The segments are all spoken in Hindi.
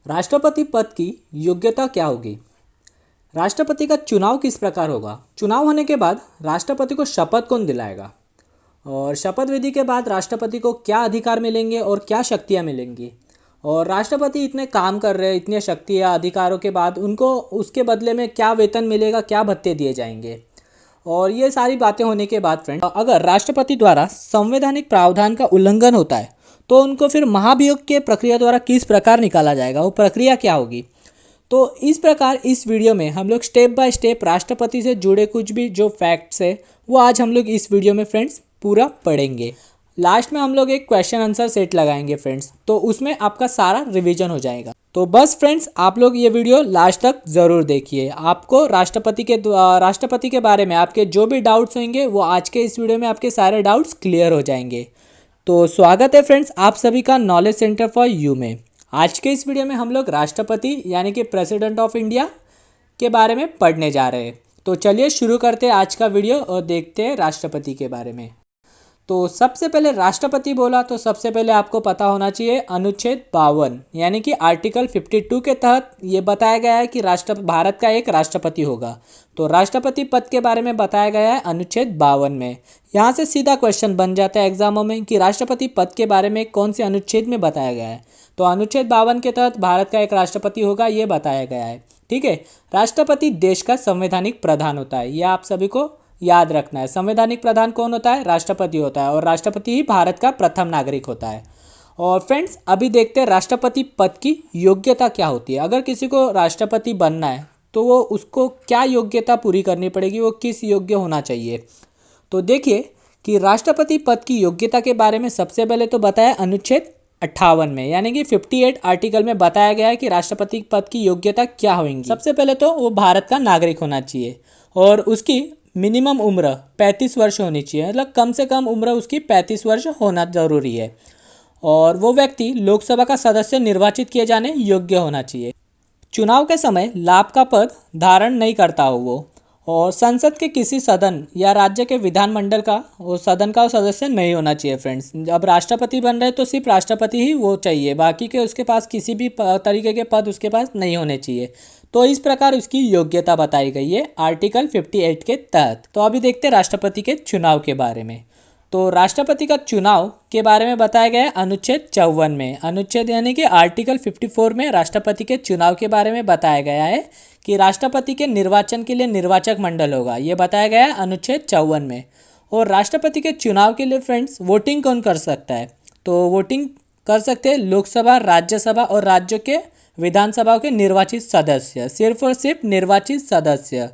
राष्ट्रपति पद की योग्यता क्या होगी? राष्ट्रपति का चुनाव किस प्रकार होगा? चुनाव होने के बाद राष्ट्रपति को शपथ कौन दिलाएगा? और शपथ विधि के बाद राष्ट्रपति को क्या अधिकार मिलेंगे और क्या शक्तियां मिलेंगी? और राष्ट्रपति इतने काम कर रहे हैं, इतने शक्तियां अधिकारों के बाद उनको उसके बदले में क्या वेतन मिलेगा, क्या भत्ते दिए जाएंगे? और ये सारी बातें होने के बाद फ्रेंड, अगर राष्ट्रपति द्वारा संवैधानिक प्रावधान का उल्लंघन होता है तो उनको फिर महाभियोग के प्रक्रिया द्वारा किस प्रकार निकाला जाएगा, वो प्रक्रिया क्या होगी? तो इस प्रकार इस वीडियो में हम लोग स्टेप बाय स्टेप राष्ट्रपति से जुड़े कुछ भी जो फैक्ट्स है वो आज हम लोग इस वीडियो में फ्रेंड्स पूरा पढ़ेंगे। लास्ट में हम लोग एक क्वेश्चन आंसर सेट लगाएंगे फ्रेंड्स, तो उसमें आपका सारा रिवीजन हो जाएगा। तो बस फ्रेंड्स आप लोग ये वीडियो लास्ट तक ज़रूर देखिए। आपको राष्ट्रपति के बारे में आपके जो भी डाउट्स होंगे वो आज के इस वीडियो में आपके सारे डाउट्स क्लियर हो जाएंगे। तो स्वागत है फ्रेंड्स आप सभी का नॉलेज सेंटर फॉर यू में। आज के इस वीडियो में हम लोग राष्ट्रपति यानी कि प्रेसिडेंट ऑफ इंडिया के बारे में पढ़ने जा रहे हैं। तो चलिए शुरू करते हैं आज का वीडियो और देखते हैं राष्ट्रपति के बारे में। तो सबसे पहले राष्ट्रपति बोला तो सबसे पहले आपको पता होना चाहिए अनुच्छेद 52 यानी कि आर्टिकल 52 के तहत ये बताया गया है कि भारत का एक राष्ट्रपति होगा। तो राष्ट्रपति पद के बारे में बताया गया है अनुच्छेद 52 में। यहाँ से सीधा क्वेश्चन बन जाता है एग्जामों में कि राष्ट्रपति पद के बारे में कौन से अनुच्छेद में बताया गया है। तो अनुच्छेद 52 के तहत भारत का एक राष्ट्रपति होगा, ये बताया गया है। ठीक है, राष्ट्रपति देश का संवैधानिक प्रधान होता है, यह आप सभी को याद रखना है। संवैधानिक प्रधान कौन होता है? राष्ट्रपति होता है, और राष्ट्रपति ही भारत का प्रथम नागरिक होता है। और फ्रेंड्स अभी देखते हैं राष्ट्रपति पद की योग्यता क्या होती है। अगर किसी को राष्ट्रपति बनना है तो वो उसको क्या योग्यता पूरी करनी पड़ेगी, वो किस योग्य होना चाहिए? तो देखिए कि राष्ट्रपति पद की योग्यता के बारे में सबसे पहले तो बताया अनुच्छेद 58 में, यानी कि 58 आर्टिकल में बताया गया है कि राष्ट्रपति पद की योग्यता क्या होगी। सबसे पहले तो वो भारत का नागरिक होना चाहिए और उसकी मिनिमम उम्र 35 वर्ष होनी चाहिए, मतलब कम से कम उम्र उसकी 35 वर्ष होना जरूरी है। और वो व्यक्ति लोकसभा का सदस्य निर्वाचित किए जाने योग्य होना चाहिए। चुनाव के समय लाभ का पद धारण नहीं करता हो वो, और संसद के किसी सदन या राज्य के विधानमंडल का वो सदन का वो सदस्य नहीं होना चाहिए। फ्रेंड्स अब राष्ट्रपति बन रहे तो सिर्फ राष्ट्रपति ही वो चाहिए, बाकी के उसके पास किसी भी तरीके के पद उसके पास नहीं होने चाहिए। तो इस प्रकार उसकी योग्यता बताई गई है आर्टिकल 58 के तहत। तो अभी देखते हैं राष्ट्रपति के चुनाव के बारे में। तो राष्ट्रपति का चुनाव के बारे में बताया गया है अनुच्छेद 54 में। अनुच्छेद यानी कि आर्टिकल 54 में राष्ट्रपति के चुनाव के बारे में बताया गया है कि राष्ट्रपति के निर्वाचन के लिए निर्वाचक मंडल होगा, ये बताया गया है अनुच्छेद 54 में। और राष्ट्रपति के चुनाव के लिए फ्रेंड्स वोटिंग कौन कर सकता है? तो वोटिंग कर सकते हैं लोकसभा, राज्यसभा और राज्यों के विधानसभा के निर्वाचित सदस्य, सिर्फ और सिर्फ निर्वाचित सदस्य।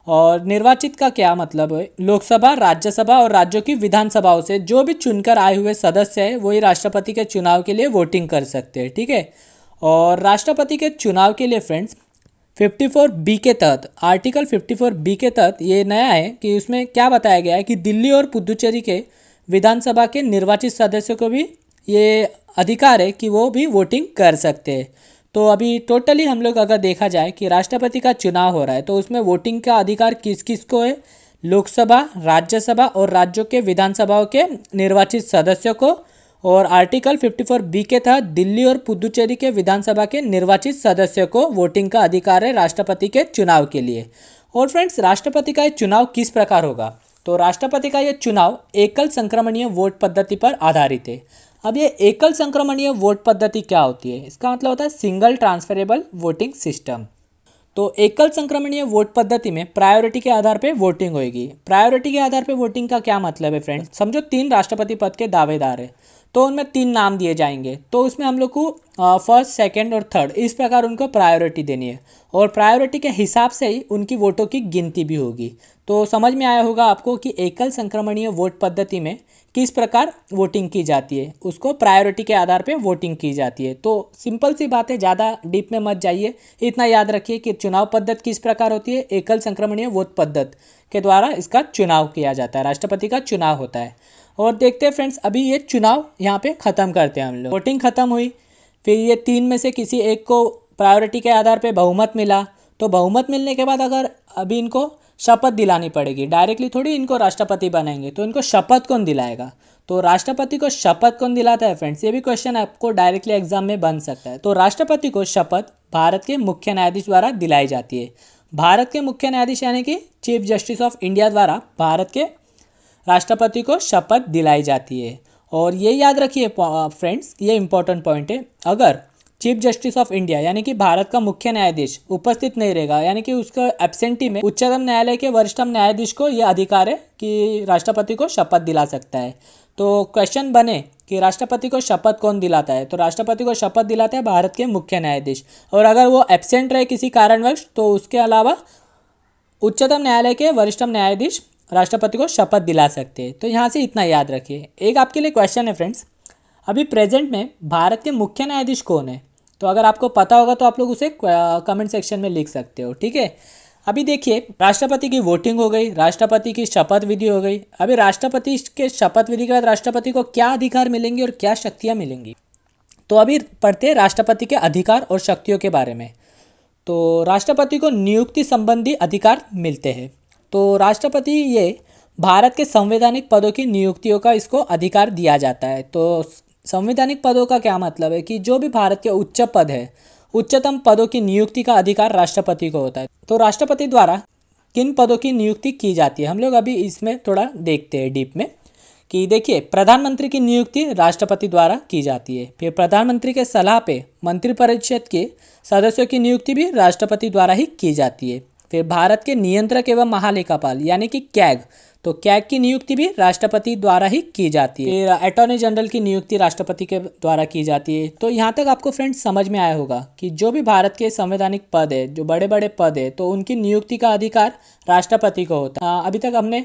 और निर्वाचित का क्या मतलब है? लोकसभा, राज्यसभा और राज्यों की विधानसभाओं से जो भी चुनकर आए हुए सदस्य हैं वही राष्ट्रपति के चुनाव के लिए वोटिंग कर सकते हैं। ठीक है, और राष्ट्रपति के चुनाव के लिए फ्रेंड्स 54B के तहत, आर्टिकल 54B के तहत ये नया है कि उसमें क्या बताया गया है कि दिल्ली और पुदुचेरी के विधानसभा के निर्वाचित सदस्यों को भी ये अधिकार है कि वो भी वोटिंग कर सकते हैं। तो अभी टोटली हम लोग अगर देखा जाए कि राष्ट्रपति का चुनाव हो रहा है तो उसमें वोटिंग का अधिकार किस किस को है? लोकसभा, राज्यसभा और राज्यों के विधानसभाओं के निर्वाचित सदस्यों को। और आर्टिकल 54B के तहत दिल्ली और पुदुचेरी के विधानसभा के निर्वाचित सदस्यों को वोटिंग का अधिकार है राष्ट्रपति के चुनाव के लिए। और फ्रेंड्स राष्ट्रपति का ये चुनाव किस प्रकार होगा? तो राष्ट्रपति का ये चुनाव एकल संक्रमणीय वोट पद्धति पर आधारित है। अब ये एकल संक्रमणीय वोट पद्धति क्या होती है? इसका मतलब होता है सिंगल ट्रांसफरेबल वोटिंग सिस्टम। तो एकल संक्रमणीय वोट पद्धति में प्रायोरिटी के आधार पे वोटिंग होगी। प्रायोरिटी के आधार पे वोटिंग का क्या मतलब है फ्रेंड्स? समझो 3 राष्ट्रपति पद के दावेदार है तो उनमें 3 नाम दिए जाएंगे, तो उसमें हम लोग को फर्स्ट, सेकंड और थर्ड इस प्रकार उनको प्रायोरिटी देनी है, और प्रायोरिटी के हिसाब से ही उनकी वोटों की गिनती भी होगी। तो समझ में आया होगा आपको कि एकल संक्रमणीय वोट पद्धति में किस प्रकार वोटिंग की जाती है, उसको प्रायोरिटी के आधार पे वोटिंग की जाती है। तो सिंपल सी बात है, ज़्यादा डीप में मत जाइए, इतना याद रखिए कि चुनाव पद्धति किस प्रकार होती है। एकल संक्रमणीय वोट पद्धति के द्वारा इसका चुनाव किया जाता है, राष्ट्रपति का चुनाव होता है। और देखते हैं फ्रेंड्स अभी ये चुनाव यहाँ पे ख़त्म करते हैं हम लोग। वोटिंग ख़त्म हुई, फिर ये 3 में से किसी एक को प्रायोरिटी के आधार पे बहुमत मिला, तो बहुमत मिलने के बाद अगर अभी इनको शपथ दिलानी पड़ेगी, डायरेक्टली थोड़ी इनको राष्ट्रपति बनाएंगे, तो इनको शपथ कौन दिलाएगा? तो राष्ट्रपति को शपथ कौन दिलाता है फ्रेंड्स, ये भी क्वेश्चन आपको डायरेक्टली एग्जाम में बन सकता है। तो राष्ट्रपति को शपथ भारत के मुख्य न्यायाधीश द्वारा दिलाई जाती है। भारत के मुख्य न्यायाधीश यानी कि चीफ जस्टिस ऑफ इंडिया द्वारा भारत के राष्ट्रपति को शपथ दिलाई जाती है। और ये याद रखिए फ्रेंड्स, ये इंपॉर्टेंट पॉइंट है, अगर चीफ जस्टिस ऑफ इंडिया यानी कि भारत का मुख्य न्यायाधीश उपस्थित नहीं रहेगा, यानी कि उसका एब्सेंटी में उच्चतम न्यायालय के वरिष्ठतम न्यायाधीश को यह अधिकार है कि राष्ट्रपति को शपथ दिला सकता है। तो क्वेश्चन बने कि राष्ट्रपति को शपथ कौन दिलाता है, तो राष्ट्रपति को शपथ दिलाता है भारत के मुख्य न्यायाधीश, और अगर वो एब्सेंट रहे किसी कारणवश तो उसके अलावा उच्चतम न्यायालय के वरिष्ठतम न्यायाधीश राष्ट्रपति को शपथ दिला सकते हैं। तो यहाँ से इतना याद रखिए। एक आपके लिए क्वेश्चन है फ्रेंड्स, अभी प्रेजेंट में भारत के मुख्य न्यायाधीश कौन है, तो अगर आपको पता होगा तो आप लोग उसे कमेंट सेक्शन में लिख सकते हो, ठीक है। अभी देखिए, राष्ट्रपति की वोटिंग हो गई, राष्ट्रपति की शपथ विधि हो गई। अभी राष्ट्रपति के शपथ विधि के बाद राष्ट्रपति को क्या अधिकार मिलेंगे और क्या शक्तियाँ मिलेंगी, तो अभी पढ़ते हैं राष्ट्रपति के अधिकार और शक्तियों के बारे में। तो राष्ट्रपति को नियुक्ति संबंधी अधिकार मिलते हैं। तो राष्ट्रपति ये भारत के संवैधानिक पदों की नियुक्तियों का इसको अधिकार दिया जाता है। तो संवैधानिक पदों का क्या मतलब है कि जो भी भारत के उच्च पद है, उच्चतम पदों की नियुक्ति का अधिकार राष्ट्रपति को होता है। तो राष्ट्रपति द्वारा किन पदों की नियुक्ति की जाती है, हम लोग अभी इसमें थोड़ा देखते हैं डीप में। कि देखिए, प्रधानमंत्री की नियुक्ति राष्ट्रपति द्वारा की जाती है। फिर प्रधानमंत्री के सलाह पे मंत्रिपरिषद के सदस्यों की नियुक्ति भी राष्ट्रपति द्वारा ही की जाती है। फिर भारत के नियंत्रक एवं महालेखापाल यानी कि कैग, तो कैग की नियुक्ति भी राष्ट्रपति द्वारा ही की जाती है। फिर अटॉर्नी जनरल की नियुक्ति राष्ट्रपति के द्वारा की जाती है। तो यहाँ तक आपको फ्रेंड्स समझ में आया होगा कि जो भी भारत के संवैधानिक पद है, जो बड़े बड़े पद है, तो उनकी नियुक्ति का अधिकार राष्ट्रपति को होता है। अभी तक हमने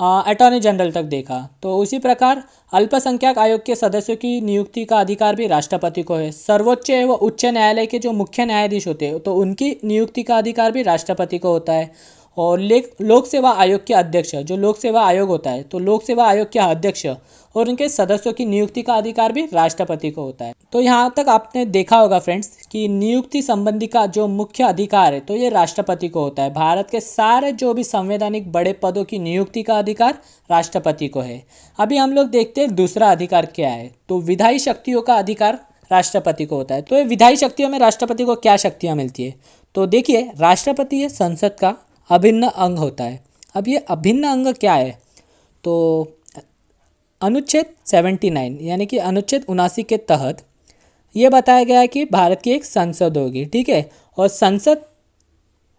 अटॉर्नी जनरल तक देखा, तो उसी प्रकार अल्पसंख्यक आयोग के सदस्यों की नियुक्ति का अधिकार भी राष्ट्रपति को है। सर्वोच्च व उच्च न्यायालय के जो मुख्य न्यायाधीश होते हैं, तो उनकी नियुक्ति का अधिकार भी राष्ट्रपति को होता है। और लोक सेवा आयोग के अध्यक्ष, जो लोक सेवा आयोग होता है, तो लोक सेवा आयोग के अध्यक्ष और उनके सदस्यों की नियुक्ति का अधिकार भी राष्ट्रपति को होता है। तो यहाँ तक आपने देखा होगा फ्रेंड्स कि नियुक्ति संबंधी का जो मुख्य अधिकार है, तो ये राष्ट्रपति को होता है। भारत के सारे जो भी संवैधानिक बड़े पदों की नियुक्ति का अधिकार राष्ट्रपति को है। अभी हम लोग देखते हैं दूसरा अधिकार क्या है, तो विधायी शक्तियों का अधिकार राष्ट्रपति को होता है। तो ये विधायी शक्तियों में राष्ट्रपति को क्या शक्तियाँ मिलती है, तो देखिए, राष्ट्रपति ये संसद का अभिन्न अंग होता है। अब ये अभिन्न अंग क्या है, तो अनुच्छेद 79 यानी कि अनुच्छेद 79 के तहत ये बताया गया है कि भारत की एक संसद होगी, ठीक है। और संसद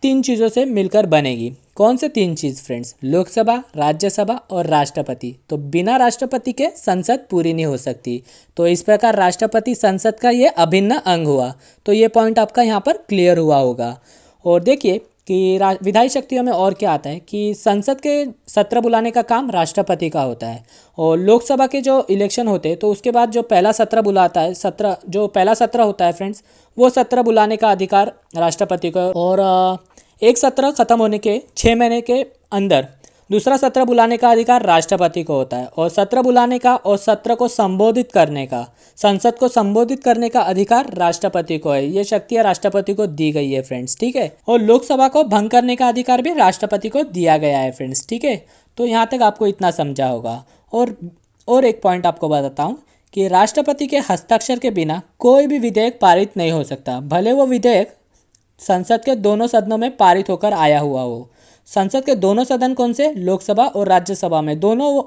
3 चीज़ों से मिलकर बनेगी। कौन से 3 चीज़ फ्रेंड्स, लोकसभा, राज्यसभा और राष्ट्रपति। तो बिना राष्ट्रपति के संसद पूरी नहीं हो सकती। तो इस प्रकार राष्ट्रपति संसद का ये अभिन्न अंग हुआ। तो ये पॉइंट आपका यहाँ पर क्लियर हुआ होगा। और देखिए कि विधायी शक्तियों में और क्या आता है कि संसद के सत्र बुलाने का काम राष्ट्रपति का होता है। और लोकसभा के जो इलेक्शन होते हैं, तो उसके बाद जो पहला सत्र बुलाता है, जो पहला सत्र होता है फ्रेंड्स, वो सत्र बुलाने का अधिकार राष्ट्रपति को। और एक सत्र खत्म होने के 6 महीने के अंदर दूसरा सत्र बुलाने का अधिकार राष्ट्रपति को होता है। और सत्र बुलाने का और सत्र को संबोधित करने का, संसद को संबोधित करने का अधिकार राष्ट्रपति को है। ये शक्तियाँ राष्ट्रपति को दी गई है फ्रेंड्स, ठीक है। और लोकसभा को भंग करने का अधिकार भी राष्ट्रपति को दिया गया है फ्रेंड्स, ठीक है। तो यहाँ तक आपको इतना समझा होगा। और एक पॉइंट आपको बताता हूँ कि राष्ट्रपति के हस्ताक्षर के बिना कोई भी विधेयक पारित नहीं हो सकता, भले वो विधेयक संसद के दोनों सदनों में पारित होकर आया हुआ हो। संसद के दोनों सदन कौन से, लोकसभा और राज्यसभा में, दोनों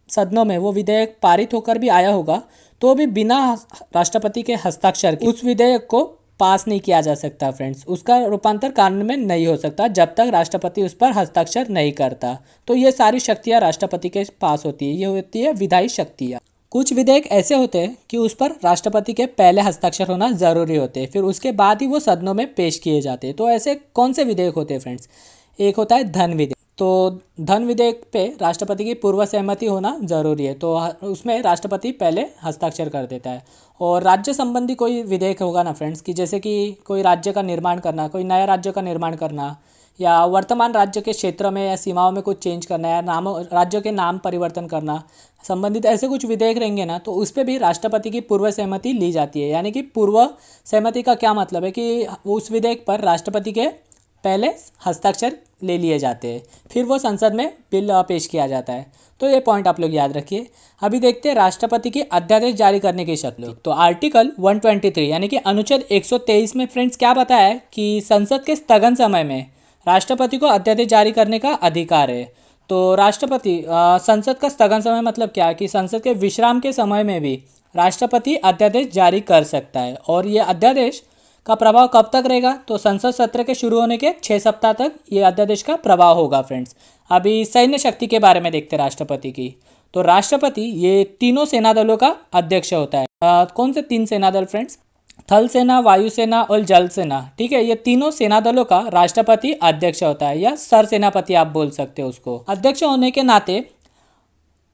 सदनों में वो विधेयक पारित होकर भी आया होगा, तो भी बिना राष्ट्रपति के हस्ताक्षर के उस विधेयक को पास नहीं किया जा सकता फ्रेंड्स। उसका रूपांतर कानून में नहीं हो सकता जब तक राष्ट्रपति उस पर हस्ताक्षर नहीं करता। तो ये सारी शक्तियाँ राष्ट्रपति के पास होती है, ये होती है विधायी शक्तियाँ। कुछ विधेयक ऐसे होते हैं कि उस पर राष्ट्रपति के पहले हस्ताक्षर होना ज़रूरी होते हैं, फिर उसके बाद ही वो सदनों में पेश किए जाते हैं। तो ऐसे कौन से विधेयक होते हैं फ्रेंड्स, एक होता है धन विधेयक। तो धन विधेयक पे राष्ट्रपति की पूर्व सहमति होना ज़रूरी है, तो उसमें राष्ट्रपति पहले हस्ताक्षर कर देता है। और राज्य संबंधी कोई विधेयक होगा ना फ्रेंड्स, कि जैसे कि कोई राज्य का निर्माण करना, कोई नया राज्य का निर्माण करना, या वर्तमान राज्य के क्षेत्र में या सीमाओं में कुछ चेंज करना, या राज्यों के नाम परिवर्तन करना संबंधित ऐसे कुछ विधेयक रहेंगे ना, तो उस पर भी राष्ट्रपति की पूर्व सहमति ली जाती है। यानी कि पूर्व सहमति का क्या मतलब है कि उस विधेयक पर राष्ट्रपति के पहले हस्ताक्षर ले लिए जाते हैं, फिर वो संसद में बिल पेश किया जाता है। तो ये पॉइंट आप लोग याद रखिए। अभी देखते हैं राष्ट्रपति की अध्यादेश जारी करने की शर्तें। तो आर्टिकल 123 यानी कि अनुच्छेद 123 में फ्रेंड्स क्या बताया है कि संसद के स्थगन समय में राष्ट्रपति को अध्यादेश जारी करने का अधिकार है। तो राष्ट्रपति संसद का स्थगन समय मतलब क्या कि संसद के विश्राम के समय में भी राष्ट्रपति अध्यादेश जारी कर सकता है। और ये अध्यादेश का प्रभाव कब तक रहेगा? तो संसद सत्र के शुरू होने के 6 सप्ताह तक ये अध्यादेश का प्रभाव होगा फ्रेंड्स। अभी सैन्य शक्ति के बारे में देखते हैं राष्ट्रपति की। तो राष्ट्रपति ये तीनों सेना दलों का अध्यक्ष होता है। कौन से 3 सेना दल फ्रेंड्स? थल सेना, वायुसेना और जल सेना। ठीक है, ये तीनों सेना दलों का राष्ट्रपति अध्यक्ष होता है, या सरसेनापति आप बोल सकते हो उसको। अध्यक्ष होने के नाते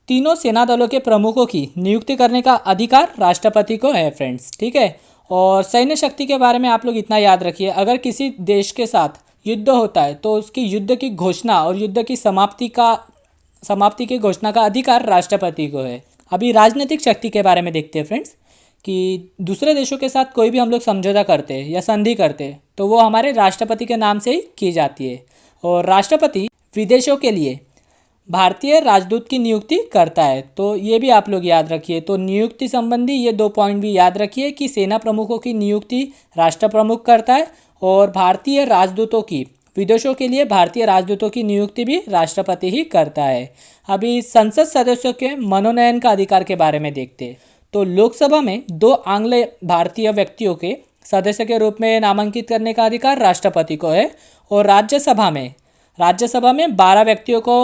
तीनों सेना दलों के प्रमुखों की नियुक्ति करने का अधिकार राष्ट्रपति को है फ्रेंड्स। ठीक है, और सैन्य शक्ति के बारे में आप लोग इतना याद रखिए, अगर किसी देश के साथ युद्ध होता है तो उसकी युद्ध की घोषणा और युद्ध की समाप्ति की घोषणा का अधिकार राष्ट्रपति को है। अभी राजनीतिक शक्ति के बारे में देखते हैं फ्रेंड्स कि दूसरे देशों के साथ कोई भी हम लोग समझौता करते हैं या संधि करते हैं तो वो हमारे राष्ट्रपति के नाम से ही की जाती है। और राष्ट्रपति विदेशों के लिए भारतीय राजदूत की नियुक्ति करता है। तो ये भी आप लोग याद रखिए। तो नियुक्ति संबंधी ये 2 पॉइंट भी याद रखिए कि सेना प्रमुखों की नियुक्ति राष्ट्र प्रमुख करता है और भारतीय राजदूतों की विदेशों के लिए भारतीय राजदूतों की नियुक्ति भी राष्ट्रपति ही करता है। अभी संसद सदस्यों के मनोनयन का अधिकार के बारे में देखते हैं। तो लोकसभा में 2 आंग्ल भारतीय व्यक्तियों के सदस्य के रूप में नामांकित करने का अधिकार राष्ट्रपति को है। और राज्यसभा में 12 व्यक्तियों को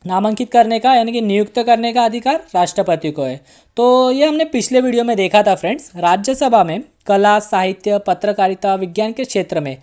नामांकित करने का यानी कि नियुक्त करने का अधिकार राष्ट्रपति को है। तो ये हमने पिछले वीडियो में देखा था फ्रेंड्स। राज्यसभा में कला, साहित्य, पत्रकारिता, विज्ञान के क्षेत्र में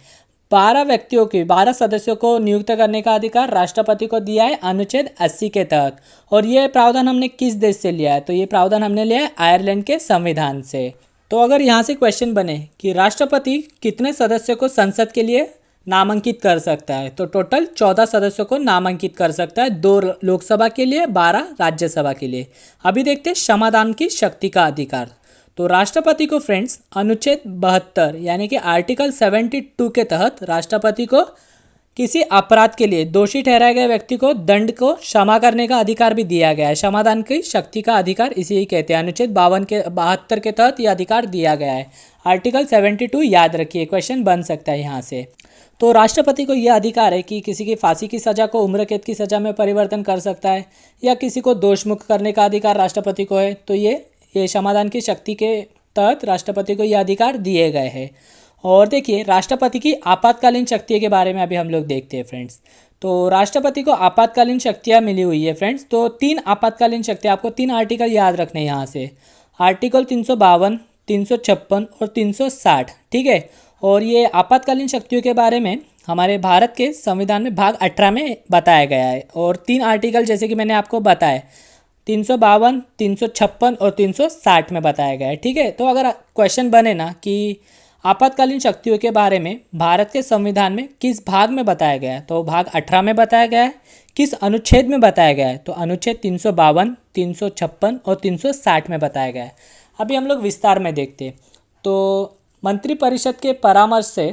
12 सदस्यों को नियुक्त करने का अधिकार राष्ट्रपति को दिया है अनुच्छेद 80 के तहत। और ये प्रावधान हमने किस देश से लिया है? तो ये प्रावधान हमने लिया है आयरलैंड के संविधान से। तो अगर यहाँ से क्वेश्चन बने कि राष्ट्रपति कितने सदस्यों को संसद के लिए नामांकित कर सकता है, तो टोटल 14 सदस्यों को नामांकित कर सकता है, 2 लोकसभा के लिए, 12 राज्यसभा के लिए। अभी देखते हैं क्षमादान की शक्ति का अधिकार। तो राष्ट्रपति को फ्रेंड्स अनुच्छेद 72 यानी कि आर्टिकल 72 के तहत राष्ट्रपति को किसी अपराध के लिए दोषी ठहराए गए व्यक्ति को दंड को क्षमा करने का अधिकार भी दिया गया है। क्षमादान की शक्ति का अधिकार इसी ही कहते हैं। अनुच्छेद 72 के तहत यह अधिकार दिया गया है। आर्टिकल 72 याद रखिए, क्वेश्चन बन सकता है यहाँ से। तो राष्ट्रपति को यह अधिकार है कि किसी की फांसी की सज़ा को उम्र कैद की सज़ा में परिवर्तन कर सकता है, या किसी को दोष मुक्त करने का अधिकार राष्ट्रपति को है। तो ये क्षमादान की शक्ति के तहत राष्ट्रपति को यह अधिकार दिए गए हैं। और देखिए राष्ट्रपति की आपातकालीन शक्ति के बारे में अभी हम लोग देखते हैं फ्रेंड्स। तो राष्ट्रपति को आपातकालीन शक्तियाँ मिली हुई है फ्रेंड्स। तो 3 आपातकालीन शक्तियाँ, आपको 3 आर्टिकल याद रखने हैं यहाँ से। आर्टिकल 352, 356 और 360। ठीक है, और ये आपातकालीन शक्तियों के बारे में हमारे भारत के संविधान में भाग 18 में बताया गया है। और 3 आर्टिकल जैसे कि मैंने आपको बताया 352, 356 और 360 में बताया गया है। ठीक है, तो अगर क्वेश्चन बने ना कि आपातकालीन शक्तियों के बारे में भारत के संविधान में किस भाग में बताया गया है, तो भाग 18 में बताया गया है। किस अनुच्छेद में बताया गया है, तो अनुच्छेद 352, 356 और 360 में बताया गया है। अभी हम लोग विस्तार में देखते हैं। तो मंत्रिपरिषद के परामर्श से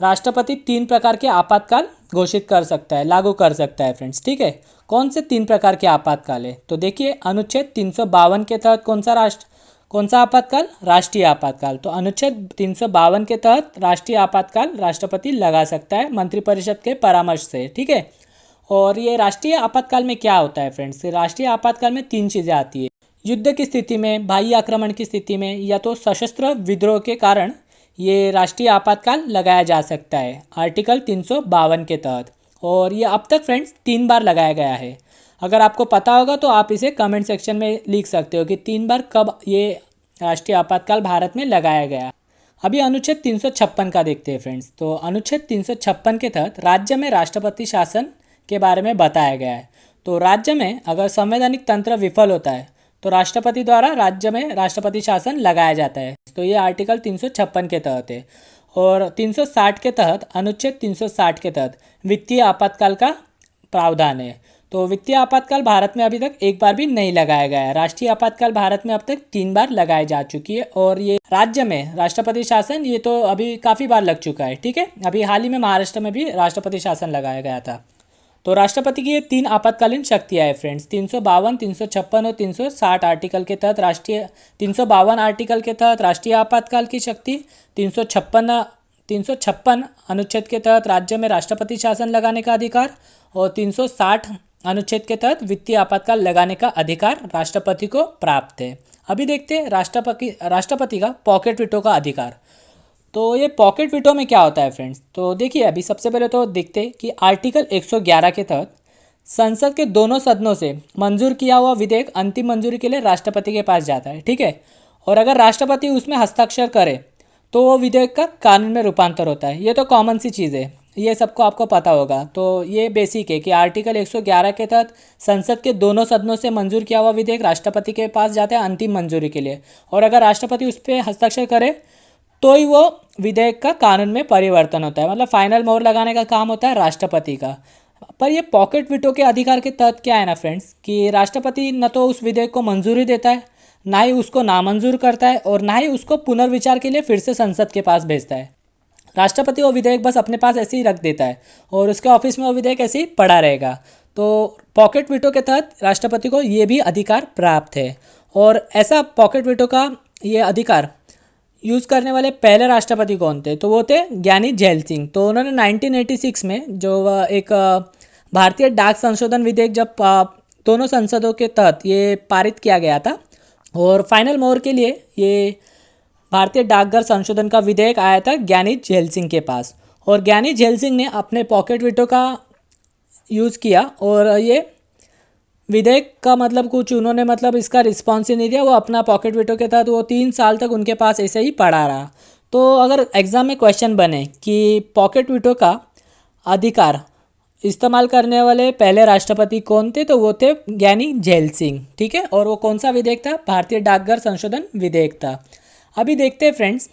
राष्ट्रपति 3 प्रकार के आपातकाल घोषित कर सकता है, लागू कर सकता है फ्रेंड्स। ठीक है, कौन से 3 प्रकार के आपातकाल है? तो देखिए अनुच्छेद 352 के तहत कौन सा आपातकाल? राष्ट्रीय आपातकाल। तो अनुच्छेद 352 के तहत राष्ट्रीय आपातकाल राष्ट्रपति लगा सकता है मंत्रिपरिषद के परामर्श से। ठीक है, और ये राष्ट्रीय आपातकाल में क्या होता है फ्रेंड्स? राष्ट्रीय आपातकाल में 3 चीज़ें आती है। युद्ध की स्थिति में, बाह्य आक्रमण की स्थिति में, या तो सशस्त्र विद्रोह के कारण ये राष्ट्रीय आपातकाल लगाया जा सकता है आर्टिकल 352 के तहत। और ये अब तक फ्रेंड्स 3 बार लगाया गया है। अगर आपको पता होगा तो आप इसे कमेंट सेक्शन में लिख सकते हो कि 3 बार कब ये राष्ट्रीय आपातकाल भारत में लगाया गया। अभी अनुच्छेद 356 का देखते हैं फ्रेंड्स। तो अनुच्छेद 356 के तहत राज्य में राष्ट्रपति शासन के बारे में बताया गया है। तो राज्य में अगर संवैधानिक तंत्र विफल होता है तो राष्ट्रपति द्वारा राज्य में राष्ट्रपति शासन लगाया जाता है। तो ये आर्टिकल 356 के तहत है। और 360 के तहत, अनुच्छेद 360 के तहत वित्तीय आपातकाल का प्रावधान है। तो वित्तीय आपातकाल भारत में अभी तक एक बार भी नहीं लगाया गया है। राष्ट्रीय आपातकाल भारत में अब तक 3 बार लगाई जा चुकी है और ये राज्य में राष्ट्रपति शासन ये तो अभी काफ़ी बार लग चुका है। ठीक है, अभी हाल ही में महाराष्ट्र में भी राष्ट्रपति शासन लगाया गया था। तो राष्ट्रपति की ये 3 आपातकालीन शक्तियाँ है फ्रेंड्स, 352, 356 और 360 आर्टिकल के तहत राष्ट्रीय 352 आर्टिकल के तहत राष्ट्रीय आपातकाल की शक्ति, 356 अनुच्छेद के तहत राज्य में राष्ट्रपति शासन लगाने का अधिकार और 360 अनुच्छेद के तहत वित्तीय आपातकाल लगाने का अधिकार राष्ट्रपति को प्राप्त है। अभी देखते हैं राष्ट्रपति का पॉकेट वीटो का अधिकार। तो ये पॉकेट वीटो में क्या होता है फ्रेंड्स, तो देखिए अभी सबसे पहले तो देखते हैं कि आर्टिकल 111 के तहत संसद के दोनों सदनों से मंजूर किया हुआ विधेयक अंतिम मंजूरी के लिए राष्ट्रपति के पास जाता है। ठीक है, और अगर राष्ट्रपति उसमें हस्ताक्षर करे तो वो विधेयक का कानून में रूपांतर होता है। ये तो कॉमन सी चीज़ है, ये सबको आपको पता होगा। तो ये बेसिक है कि आर्टिकल 111 के तहत संसद के दोनों सदनों से मंजूर किया हुआ विधेयक राष्ट्रपति के पास जाता है अंतिम मंजूरी के लिए, और अगर राष्ट्रपति उस पर हस्ताक्षर करे तो ही वो विधेयक का कानून में परिवर्तन होता है। मतलब फाइनल मोहर लगाने का काम होता है राष्ट्रपति का। पर ये पॉकेट वीटो के अधिकार के तहत क्या है ना फ्रेंड्स, कि राष्ट्रपति न तो उस विधेयक को मंजूरी देता है, ना ही उसको नामंजूर करता है, और ना ही उसको पुनर्विचार के लिए फिर से संसद के पास भेजता है। राष्ट्रपति वो विधेयक बस अपने पास ऐसे ही रख देता है और उसके ऑफिस में वो विधेयक ऐसे ही पड़ा रहेगा। तो पॉकेट वीटो के तहत राष्ट्रपति को ये भी अधिकार प्राप्त है। और ऐसा पॉकेट वीटो का ये अधिकार यूज़ करने वाले पहले राष्ट्रपति कौन थे, तो वो थे ज्ञानी झैल सिंह। तो उन्होंने 1986 में जो एक भारतीय डाक संशोधन विधेयक जब दोनों संसदों के तहत ये पारित किया गया था, और फाइनल मोहर के लिए ये भारतीय डाकघर संशोधन का विधेयक आया था ज्ञानी झैल सिंह के पास, और ज्ञानी झैल सिंह ने अपने पॉकेट वीटो का यूज़ किया और ये विधेयक का मतलब कुछ उन्होंने मतलब इसका रिस्पॉन्स ही नहीं दिया। वो अपना पॉकेट वीटो के तहत वो 3 साल तक उनके पास ऐसे ही पड़ा रहा। तो अगर एग्ज़ाम में क्वेश्चन बने कि पॉकेट वीटो का अधिकार इस्तेमाल करने वाले पहले राष्ट्रपति कौन थे, तो वो थे ज्ञानी झैल सिंह। ठीक है, और वो कौन सा विधेयक था, भारतीय डाकघर संशोधन विधेयक था। अभी देखते हैं फ्रेंड्स,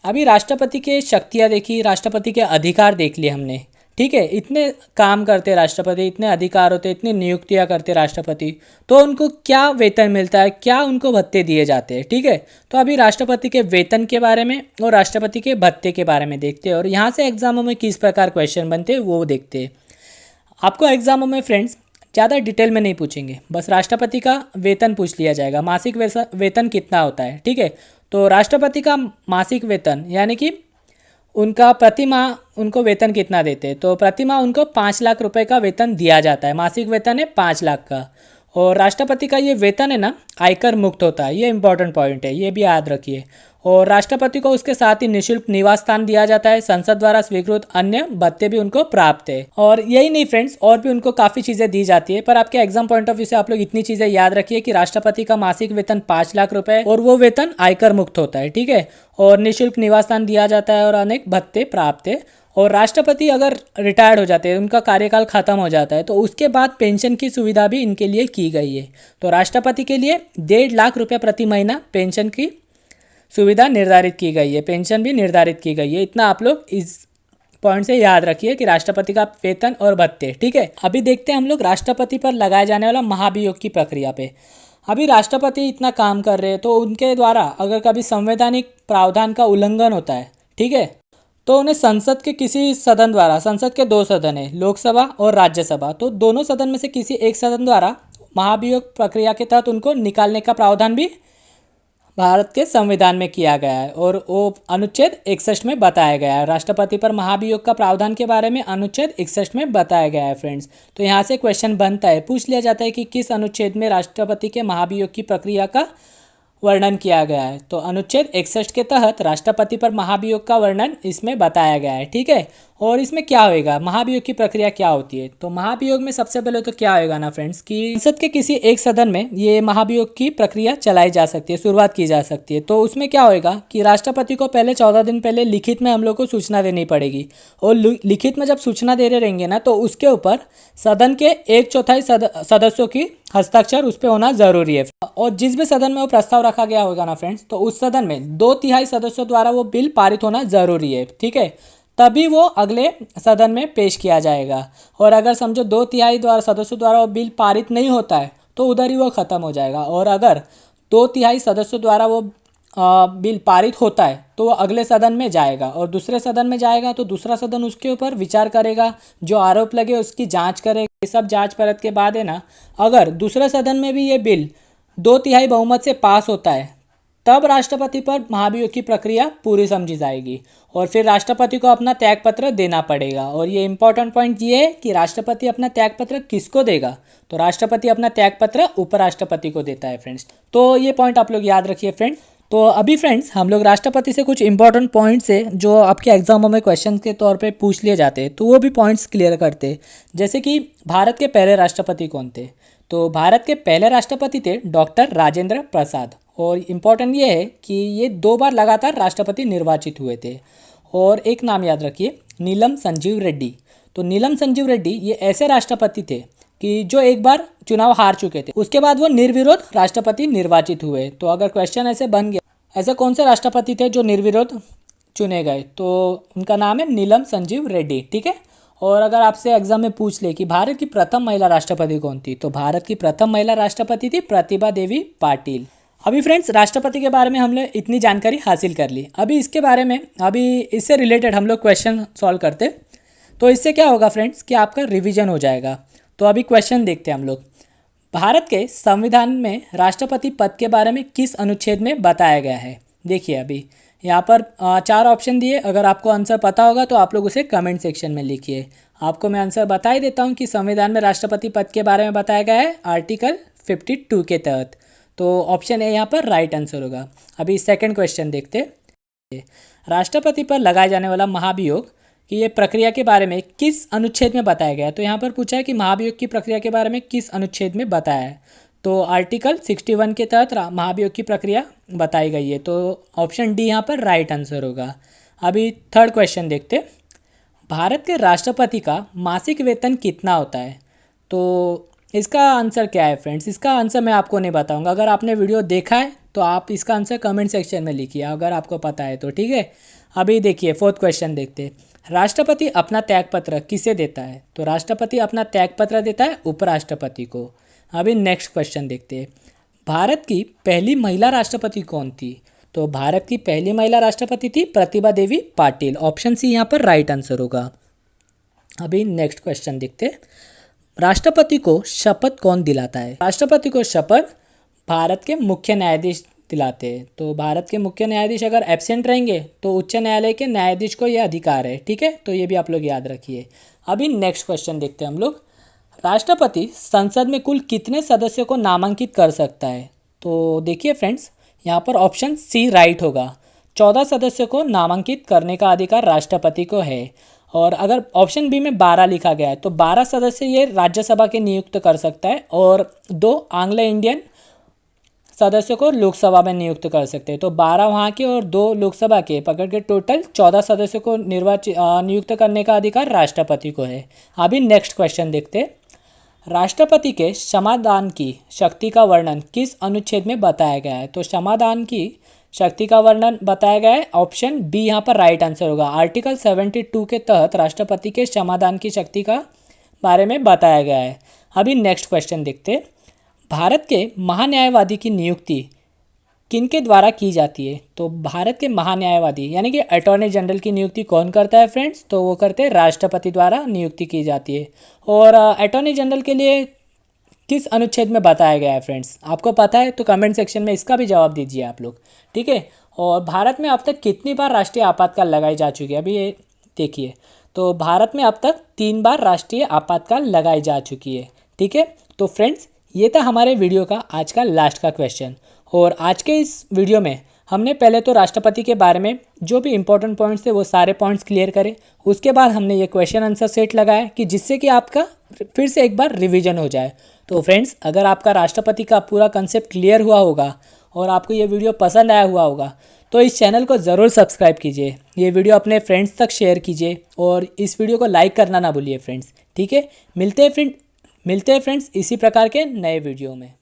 अभी राष्ट्रपति के शक्तियाँ देखी, राष्ट्रपति के अधिकार देख लिए हमने। ठीक है, इतने काम करते राष्ट्रपति, इतने अधिकार होते, इतनी नियुक्तियां करते राष्ट्रपति, तो उनको क्या वेतन मिलता है, क्या उनको भत्ते दिए जाते हैं। ठीक है, तो अभी राष्ट्रपति के वेतन के बारे में और राष्ट्रपति के भत्ते के बारे में देखते हैं, और यहाँ से एग्जामों में किस प्रकार क्वेश्चन बनते हैं वो देखते हैं। आपको एग्जामों में फ्रेंड्स ज़्यादा डिटेल में नहीं पूछेंगे, बस राष्ट्रपति का वेतन पूछ लिया जाएगा, मासिक वेतन कितना होता है। ठीक है, तो राष्ट्रपति का मासिक वेतन यानी कि उनका प्रति माह उनको वेतन कितना देते हैं, तो प्रति माह उनको 5 लाख रुपए का वेतन दिया जाता है। मासिक वेतन है 5 लाख का, और राष्ट्रपति का ये वेतन है ना आयकर मुक्त होता है। ये इंपॉर्टेंट पॉइंट है, ये भी याद रखिए। और राष्ट्रपति को उसके साथ ही निःशुल्क निवास स्थान दिया जाता है, संसद द्वारा स्वीकृत अन्य भत्ते भी उनको प्राप्त है। और यही नहीं फ्रेंड्स, और भी उनको काफ़ी चीज़ें दी जाती है, पर आपके एग्जाम पॉइंट ऑफ व्यू से आप लोग इतनी चीज़ें याद रखिए कि राष्ट्रपति का मासिक वेतन 5 लाख रुपए और वो वेतन आयकर मुक्त होता है। ठीक है, और निःशुल्क निवास स्थान दिया जाता है और अनेक भत्ते प्राप्त है। और राष्ट्रपति अगर रिटायर्ड हो जाते हैं, उनका कार्यकाल खत्म हो जाता है, तो उसके बाद पेंशन की सुविधा भी इनके लिए की गई है। तो राष्ट्रपति के लिए 1.5 लाख रुपये प्रति महीना पेंशन की सुविधा निर्धारित की गई है, पेंशन भी निर्धारित की गई है। इतना आप लोग इस पॉइंट से याद रखिए कि राष्ट्रपति का वेतन और भत्ते। ठीक है, अभी देखते हैं हम लोग राष्ट्रपति पर लगाए जाने वाला महाभियोग की प्रक्रिया पे। अभी राष्ट्रपति इतना काम कर रहे हैं, तो उनके द्वारा अगर कभी संवैधानिक प्रावधान का उल्लंघन होता है, ठीक है, तो उन्हें संसद के किसी सदन द्वारा, संसद के 2 सदन है, लोकसभा और राज्यसभा, तो दोनों सदन में से किसी एक सदन द्वारा महाभियोग प्रक्रिया के तहत उनको निकालने का प्रावधान भी भारत के संविधान में किया गया है, और वो अनुच्छेद 61 में बताया गया है। राष्ट्रपति पर महाभियोग का प्रावधान के बारे में अनुच्छेद 61 में बताया गया है फ्रेंड्स। तो यहाँ से क्वेश्चन बनता है, पूछ लिया जाता है कि किस अनुच्छेद में राष्ट्रपति के महाभियोग की प्रक्रिया का वर्णन किया गया है। तो अनुच्छेद 61 के तहत राष्ट्रपति पर महाभियोग का वर्णन इसमें बताया गया है। ठीक है, और इसमें क्या होएगा, महाभियोग की प्रक्रिया क्या होती है, तो महाभियोग में सबसे पहले तो क्या होएगा ना फ्रेंड्स, कि संसद के किसी एक सदन में ये महाभियोग की प्रक्रिया चलाई जा सकती है, शुरुआत की जा सकती है। तो उसमें क्या होएगा कि राष्ट्रपति को पहले 14 दिन पहले लिखित में हम लोग को सूचना देनी पड़ेगी, और लिखित में जब सूचना दे रहे रहेंगे ना, तो उसके ऊपर सदन के 1/4 सदस्यों की हस्ताक्षर उस पर होना जरूरी है। और जिस भी सदन में वो प्रस्ताव रखा गया होगा ना फ्रेंड्स, तो उस सदन में 2/3 सदस्यों द्वारा वो बिल पारित होना जरूरी है। ठीक है, तभी वो अगले सदन में पेश किया जाएगा। और अगर समझो 2/3 द्वारा सदस्यों द्वारा वो बिल पारित नहीं होता है तो उधर ही वो ख़त्म हो जाएगा। और अगर 2/3 सदस्यों द्वारा वो बिल पारित होता है तो वो अगले सदन में जाएगा, और दूसरे सदन में जाएगा तो दूसरा सदन उसके ऊपर विचार करेगा, जो आरोप लगे उसकी जांच करेगा। ये सब जांच परत के बाद है ना, अगर दूसरे सदन में भी ये बिल 2/3 बहुमत से पास होता है तब राष्ट्रपति पर महाभियोग की प्रक्रिया पूरी समझी जाएगी, और फिर राष्ट्रपति को अपना त्यागपत्र देना पड़ेगा। और ये इंपॉर्टेंट पॉइंट ये है कि राष्ट्रपति अपना त्यागपत्र किसको देगा, तो राष्ट्रपति अपना त्यागपत्र उपराष्ट्रपति को देता है फ्रेंड्स। तो ये पॉइंट आप लोग याद रखिए फ्रेंड्स। तो अभी फ्रेंड्स हम लोग राष्ट्रपति से कुछ इंपॉर्टेंट पॉइंट्स है जो आपके एग्जामों में क्वेश्चन के तौर पे पूछ लिए जाते हैं, तो वो भी पॉइंट्स क्लियर करते। जैसे कि भारत के पहले राष्ट्रपति कौन थे, तो भारत के पहले राष्ट्रपति थे डॉक्टर राजेंद्र प्रसाद। और इम्पॉर्टेंट ये है कि ये 2 बार लगातार राष्ट्रपति निर्वाचित हुए थे। और एक नाम याद रखिए, नीलम संजीव रेड्डी। तो नीलम संजीव रेड्डी ये ऐसे राष्ट्रपति थे कि जो एक बार चुनाव हार चुके थे, उसके बाद वो निर्विरोध राष्ट्रपति निर्वाचित हुए। तो अगर क्वेश्चन ऐसे बन गया, ऐसे कौन से राष्ट्रपति थे जो निर्विरोध चुने गए, तो उनका नाम है नीलम संजीव रेड्डी, ठीक है। और अगर आपसे एग्जाम में पूछ ले कि भारत की प्रथम महिला राष्ट्रपति कौन थी, तो भारत की प्रथम महिला राष्ट्रपति थी प्रतिभा देवी पाटिल। अभी फ्रेंड्स राष्ट्रपति के बारे में हमने इतनी जानकारी हासिल कर ली। अभी इसके बारे में, अभी इससे रिलेटेड हम लोग क्वेश्चन सॉल्व करते। तो इससे क्या होगा फ्रेंड्स कि आपका रिवीजन हो जाएगा। तो अभी क्वेश्चन देखते हैं हम लोग। भारत के संविधान में राष्ट्रपति पद के बारे में किस अनुच्छेद में बताया गया है। देखिए अभी यहाँ पर 4 ऑप्शन दिए। अगर आपको आंसर पता होगा तो आप लोग उसे कमेंट सेक्शन में लिखिए। आपको मैं आंसर बता ही देता हूँ कि संविधान में राष्ट्रपति पद के बारे में बताया गया है आर्टिकल 52 के तहत। तो ऑप्शन ए यहाँ पर राइट आंसर होगा। अभी सेकंड क्वेश्चन देखते। राष्ट्रपति पर लगाए जाने वाला महाभियोग कि ये प्रक्रिया के बारे में किस अनुच्छेद में बताया गया है। तो यहाँ पर पूछा है कि महाभियोग की प्रक्रिया के बारे में किस अनुच्छेद में बताया है। तो आर्टिकल 61 के तहत महाभियोग की प्रक्रिया बताई गई है। तो ऑप्शन डी यहाँ पर राइट आंसर होगा। अभी थर्ड क्वेश्चन देखते। भारत के राष्ट्रपति का मासिक वेतन कितना होता है। तो इसका आंसर क्या है फ्रेंड्स, इसका आंसर मैं आपको नहीं बताऊंगा। अगर आपने वीडियो देखा है तो आप इसका आंसर कमेंट सेक्शन में लिखिए अगर आपको पता है तो, ठीक है। अभी देखिए फोर्थ क्वेश्चन देखते। राष्ट्रपति अपना त्यागपत्र किसे देता है। तो राष्ट्रपति अपना त्यागपत्र देता है उपराष्ट्रपति को। अभी नेक्स्ट क्वेश्चन देखते हैं। भारत की पहली महिला राष्ट्रपति कौन थी। तो भारत की पहली महिला राष्ट्रपति थी प्रतिभा देवी पाटिल। ऑप्शन सी यहाँ पर राइट आंसर होगा। अभी नेक्स्ट क्वेश्चन देखते। राष्ट्रपति को शपथ कौन दिलाता है। राष्ट्रपति को शपथ भारत के मुख्य न्यायाधीश दिलाते हैं। तो भारत के मुख्य न्यायाधीश अगर एब्सेंट रहेंगे तो उच्च न्यायालय के न्यायाधीश को यह अधिकार है, ठीक है। तो ये भी आप लोग याद रखिए। अभी नेक्स्ट क्वेश्चन देखते हैं हम लोग। राष्ट्रपति संसद में कुल कितने सदस्यों को नामांकित कर सकता है। तो देखिए फ्रेंड्स यहाँ पर ऑप्शन सी राइट होगा। 14 सदस्यों को नामांकित करने का अधिकार राष्ट्रपति को है। और अगर ऑप्शन बी में 12 लिखा गया है तो 12 सदस्य ये राज्यसभा के नियुक्त कर सकता है, और 2 एंग्लो इंडियन सदस्यों को लोकसभा में नियुक्त कर सकते हैं। तो 12 वहाँ के और 2 लोकसभा के पकड़ के टोटल 14 सदस्यों को नियुक्त करने का अधिकार राष्ट्रपति को है। अभी नेक्स्ट क्वेश्चन देखते। राष्ट्रपति के क्षमादान की शक्ति का वर्णन किस अनुच्छेद में बताया गया है। तो क्षमादान की शक्ति का वर्णन बताया गया है। ऑप्शन बी यहाँ पर राइट आंसर होगा। आर्टिकल 72 के तहत राष्ट्रपति के क्षमादान की शक्ति का बारे में बताया गया है। अभी नेक्स्ट क्वेश्चन देखते। भारत के महान्यायवादी की नियुक्ति किनके द्वारा की जाती है। तो भारत के महान्यायवादी यानी कि अटॉर्नी जनरल की नियुक्ति कौन करता है फ्रेंड्स, तो वो करते हैं राष्ट्रपति द्वारा नियुक्ति की जाती है। और अटॉर्नी जनरल के लिए किस अनुच्छेद में बताया गया है फ्रेंड्स, आपको पता है तो कमेंट सेक्शन में इसका भी जवाब दीजिए आप लोग, ठीक है। और भारत में अब तक कितनी बार राष्ट्रीय आपातकाल लगाई जा चुकी है, अभी ये देखिए। तो भारत में अब तक 3 बार राष्ट्रीय आपातकाल लगाई जा चुकी है, ठीक है। तो फ्रेंड्स ये था हमारे वीडियो का आज का लास्ट का क्वेश्चन। और आज के इस वीडियो में हमने पहले तो राष्ट्रपति के बारे में जो भी इंपॉर्टेंट पॉइंट्स थे वो सारे पॉइंट्स क्लियर करे। उसके बाद हमने ये क्वेश्चन आंसर सेट लगाया कि जिससे कि आपका फिर से एक बार रिवीजन हो जाए। तो फ्रेंड्स अगर आपका राष्ट्रपति का पूरा कंसेप्ट क्लियर हुआ होगा और आपको ये वीडियो पसंद आया हुआ होगा तो इस चैनल को ज़रूर सब्सक्राइब कीजिए, ये वीडियो अपने फ्रेंड्स तक शेयर कीजिए और इस वीडियो को लाइक करना ना भूलिए फ्रेंड्स, ठीक है। मिलते हैं फ्रेंड्स इसी प्रकार के नए वीडियो में।